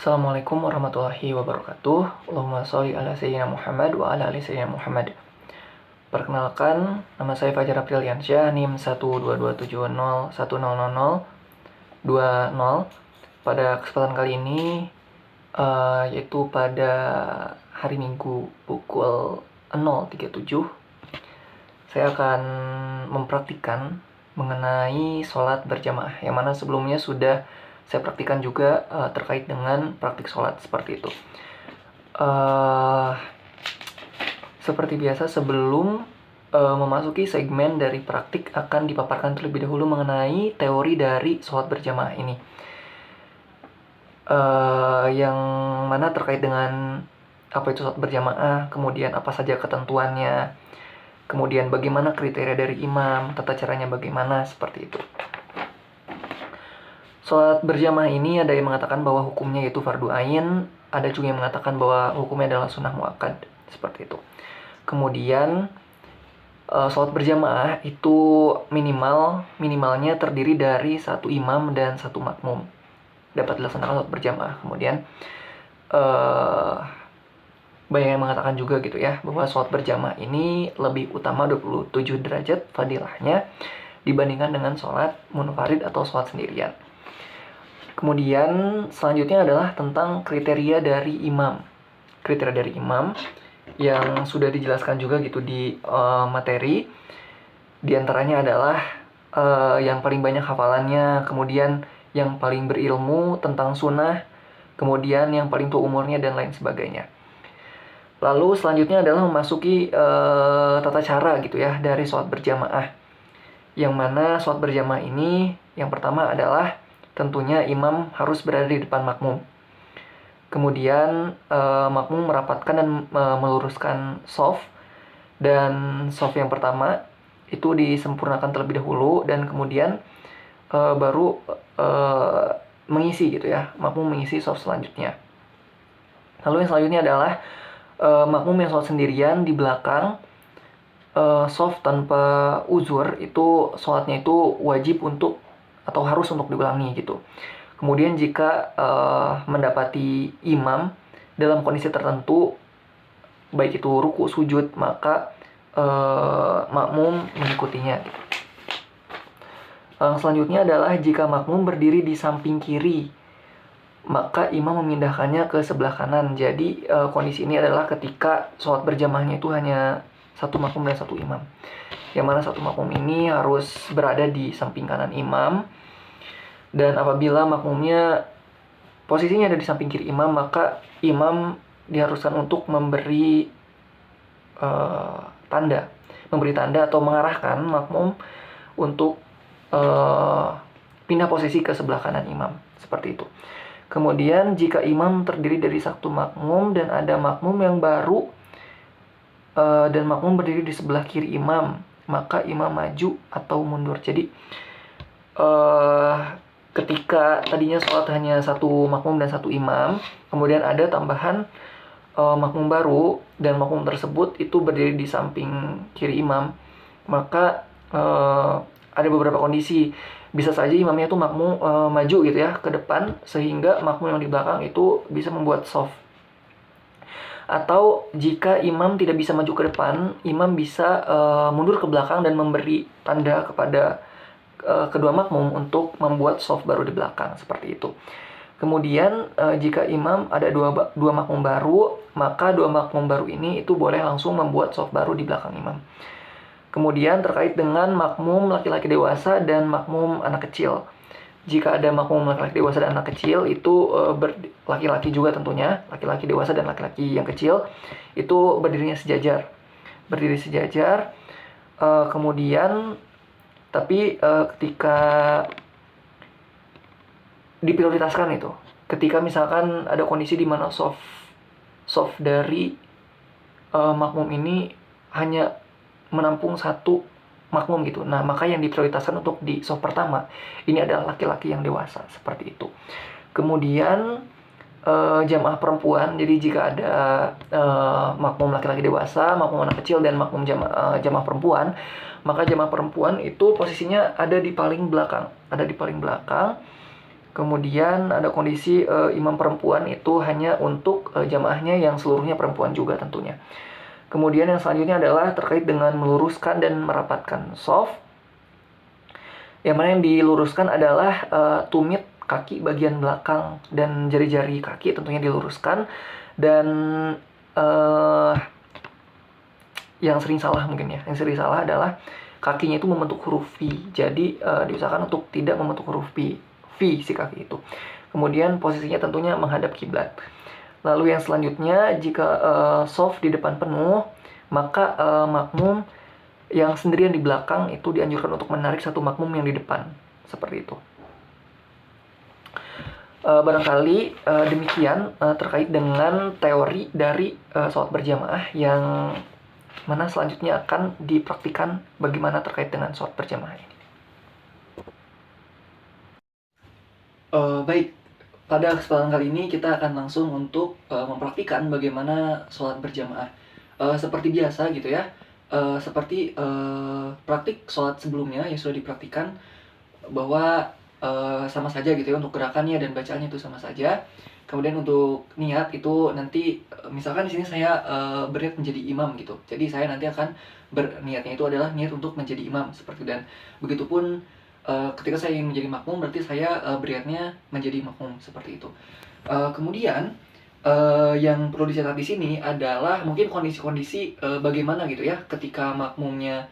Assalamualaikum warahmatullahi wabarakatuh. Allahumma sholli ala sayyidina Muhammad wa ala ali sayyidina Muhammad. Perkenalkan, nama saya Fajar Apriliansyah, NIM 12270100020. Pada kesempatan kali ini, yaitu pada hari Minggu pukul 0.37, saya akan mempraktikkan mengenai sholat berjamaah, yang mana sebelumnya sudah saya praktikkan juga terkait dengan praktik sholat seperti itu. Seperti biasa, sebelum memasuki segmen dari praktik, akan dipaparkan terlebih dahulu mengenai teori dari sholat berjamaah ini, yang mana terkait dengan apa itu sholat berjamaah, kemudian apa saja ketentuannya, kemudian bagaimana kriteria dari imam, tata caranya bagaimana, seperti itu. Sholat berjamaah ini ada yang mengatakan bahwa hukumnya yaitu fardu ain, ada juga yang mengatakan bahwa hukumnya adalah sunnah muakkad, seperti itu. Kemudian sholat berjamaah itu minimalnya terdiri dari satu imam dan satu makmum dapat dilaksanakan sholat berjamaah. Kemudian banyak yang mengatakan juga gitu ya, bahwa sholat berjamaah ini lebih utama 27 derajat fadilahnya dibandingkan dengan sholat munfarid atau sholat sendirian. Kemudian selanjutnya adalah tentang kriteria dari imam. Kriteria dari imam yang sudah dijelaskan juga gitu di materi. Di antaranya adalah yang paling banyak hafalannya, kemudian yang paling berilmu tentang sunnah, kemudian yang paling tua umurnya, dan lain sebagainya. Lalu selanjutnya adalah memasuki tata cara gitu ya dari sholat berjamaah. Yang mana sholat berjamaah ini yang pertama adalah tentunya imam harus berada di depan makmum. Kemudian makmum merapatkan dan meluruskan shaf, dan shaf yang pertama itu disempurnakan terlebih dahulu, dan kemudian baru mengisi gitu ya, makmum mengisi shaf selanjutnya. Lalu yang selanjutnya adalah makmum yang sholat sendirian di belakang shaf tanpa uzur, itu sholatnya itu wajib untuk atau harus untuk diulangi gitu. Kemudian jika mendapati imam dalam kondisi tertentu, baik itu ruku, sujud, maka makmum mengikutinya gitu. Selanjutnya adalah jika makmum berdiri di samping kiri, maka imam memindahkannya ke sebelah kanan. Jadi kondisi ini adalah ketika sholat berjamaahnya itu hanya satu makmum dan satu imam, yang mana satu makmum ini harus berada di samping kanan imam, dan apabila makmumnya posisinya ada di samping kiri imam, maka imam diharuskan untuk memberi tanda atau mengarahkan makmum untuk pindah posisi ke sebelah kanan imam, seperti itu. Kemudian jika imam terdiri dari satu makmum dan ada makmum yang baru dan makmum berdiri di sebelah kiri imam, maka imam maju atau mundur. Jadi ketika tadinya sholat hanya satu makmum dan satu imam, kemudian ada tambahan makmum baru, dan makmum tersebut itu berdiri di samping kiri imam, maka ada beberapa kondisi. Bisa saja imamnya itu makmum maju gitu ya ke depan, sehingga makmum yang di belakang itu bisa membuat shaf. Atau jika imam tidak bisa maju ke depan, imam bisa mundur ke belakang dan memberi tanda kepada kedua makmum untuk membuat shaf baru di belakang, seperti itu. Kemudian jika imam ada dua makmum baru, maka dua makmum baru ini itu boleh langsung membuat shaf baru di belakang imam. Kemudian terkait dengan makmum laki-laki dewasa dan makmum anak kecil. Jika ada makmum laki-laki dewasa dan anak kecil, itu laki-laki juga tentunya, laki-laki dewasa dan laki-laki yang kecil, itu berdirinya sejajar. Berdiri sejajar, kemudian tapi ketika diprioritaskan itu, ketika misalkan ada kondisi di mana shaf dari makmum ini hanya menampung satu makmum gitu. Nah, maka yang diprioritaskan untuk di shaf pertama ini adalah laki-laki yang dewasa, seperti itu. Kemudian jamaah perempuan, jadi jika ada makmum laki-laki dewasa, makmum anak kecil, dan makmum jamaah perempuan, maka jamaah perempuan itu posisinya ada di paling belakang. Kemudian ada kondisi imam perempuan itu hanya untuk jamaahnya yang seluruhnya perempuan juga tentunya. Kemudian yang selanjutnya adalah terkait dengan meluruskan dan merapatkan shaf. Yang mana yang diluruskan adalah tumit kaki bagian belakang dan jari-jari kaki tentunya diluruskan. Dan yang sering salah mungkin ya, yang sering salah adalah kakinya itu membentuk huruf V. Jadi diusahakan untuk tidak membentuk huruf V si kaki itu. Kemudian posisinya tentunya menghadap kiblat. Lalu yang selanjutnya, jika shaf di depan penuh, maka makmum yang sendirian di belakang itu dianjurkan untuk menarik satu makmum yang di depan. Seperti itu. Barangkali demikian terkait dengan teori dari sholat berjamaah, yang mana selanjutnya akan dipraktikkan bagaimana terkait dengan sholat berjamaah ini. Baik, pada kesempatan kali ini kita akan langsung untuk mempraktikkan bagaimana sholat berjamaah. Seperti biasa gitu ya, seperti praktik sholat sebelumnya yang sudah dipraktikkan, bahwa sama saja gitu ya untuk gerakannya dan bacaannya itu sama saja. Kemudian untuk niat itu nanti misalkan di sini saya berniat menjadi imam gitu. Jadi saya nanti akan berniatnya itu adalah niat untuk menjadi imam seperti, dan begitupun ketika saya ingin menjadi makmum berarti saya berniatnya menjadi makmum seperti itu. Kemudian yang perlu dicatat di sini adalah mungkin kondisi-kondisi bagaimana gitu ya ketika makmumnya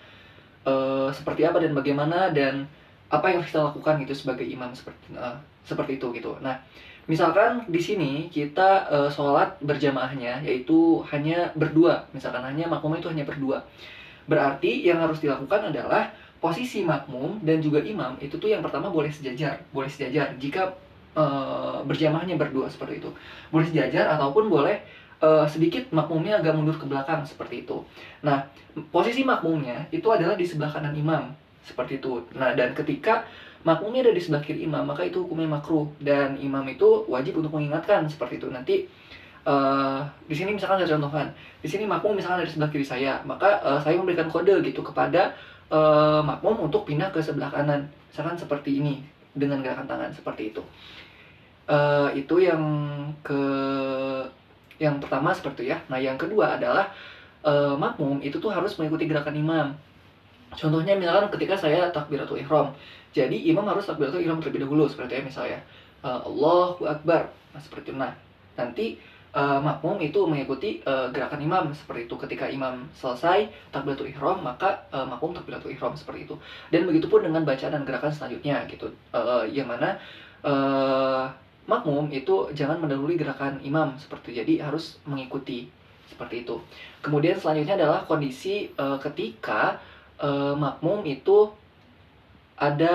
seperti apa dan bagaimana, dan apa yang harus kita lakukan gitu sebagai imam seperti itu gitu. Nah, misalkan di sini kita sholat berjamaahnya yaitu hanya berdua, misalkan hanya makmumnya itu hanya berdua. Berarti yang harus dilakukan adalah posisi makmum dan juga imam itu tuh yang pertama boleh sejajar jika berjamaahnya berdua seperti itu. Boleh sejajar ataupun boleh sedikit makmumnya agak mundur ke belakang seperti itu. Nah, posisi makmumnya itu adalah di sebelah kanan imam seperti itu. Nah, dan ketika makmumnya ada di sebelah kiri imam, maka itu hukumnya makruh, dan imam itu wajib untuk mengingatkan seperti itu. Nanti di sini misalkan saya contohkan, di sini makmum misalkan ada di sebelah kiri saya, maka saya memberikan kode gitu kepada makmum untuk pindah ke sebelah kanan, misalkan seperti ini dengan gerakan tangan seperti itu. Itu yang pertama seperti itu ya. Nah, yang kedua adalah makmum itu tuh harus mengikuti gerakan imam. Contohnya misalkan ketika saya takbiratul ihram, jadi imam harus takbiratul ihram terlebih dahulu seperti itu ya, misalnya Allahu Akbar. Nah, seperti itu. Nah, nanti makmum itu mengikuti gerakan imam seperti itu. Ketika imam selesai takbiratul ihram, maka makmum takbiratul ihram seperti itu. Dan begitupun dengan bacaan dan gerakan selanjutnya gitu. Yang mana makmum itu jangan mendahului gerakan imam seperti itu. Jadi harus mengikuti seperti itu. Kemudian selanjutnya adalah kondisi ketika makmum itu ada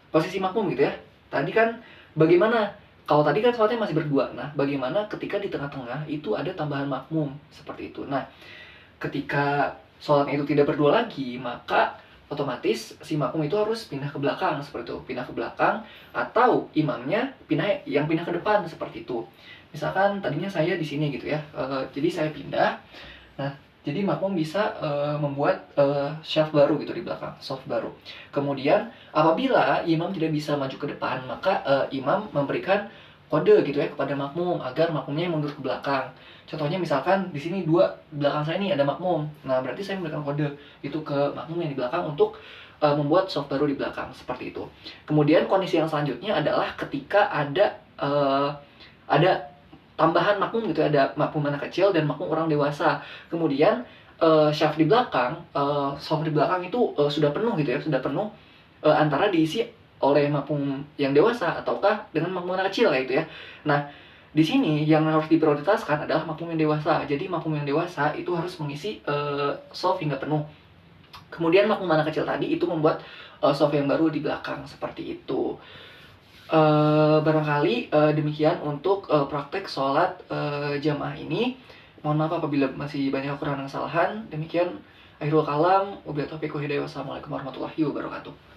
posisi makmum gitu ya. Tadi kan bagaimana? Kalau tadi kan sholatnya masih berdua. Nah, bagaimana ketika di tengah-tengah itu ada tambahan makmum seperti itu. Nah, ketika sholatnya itu tidak berdua lagi, maka otomatis si makmum itu harus pindah ke belakang seperti itu. Pindah ke belakang atau imamnya pindah ke depan seperti itu. Misalkan tadinya saya di sini gitu ya. Jadi saya pindah. Nah, jadi makmum bisa membuat shelf baru gitu di belakang, soft baru. Kemudian apabila imam tidak bisa maju ke depan, maka imam memberikan kode gitu ya kepada makmum agar makmumnya mundur ke belakang. Contohnya misalkan di sini belakang saya ini ada makmum. Nah, berarti saya memberikan kode itu ke makmum yang di belakang untuk membuat soft baru di belakang seperti itu. Kemudian kondisi yang selanjutnya adalah ketika ada tambahan makmum gitu, ada makmum anak kecil dan makmum orang dewasa. Kemudian soft di belakang itu sudah penuh gitu ya, sudah penuh antara diisi oleh makmum yang dewasa ataukah dengan makmum anak kecil kayak gitu ya. Nah, di sini yang harus diprioritaskan adalah makmum yang dewasa. Jadi makmum yang dewasa itu harus mengisi soft hingga penuh. Kemudian makmum anak kecil tadi itu membuat soft yang baru di belakang seperti itu. Barangkali demikian untuk praktek sholat jamaah ini. Mohon maaf apabila masih banyak kekurangan dan kesalahan. Demikian akhirul kalam, wabillahi taufiq wal hidayah. Wassalamualaikum warahmatullahi wabarakatuh.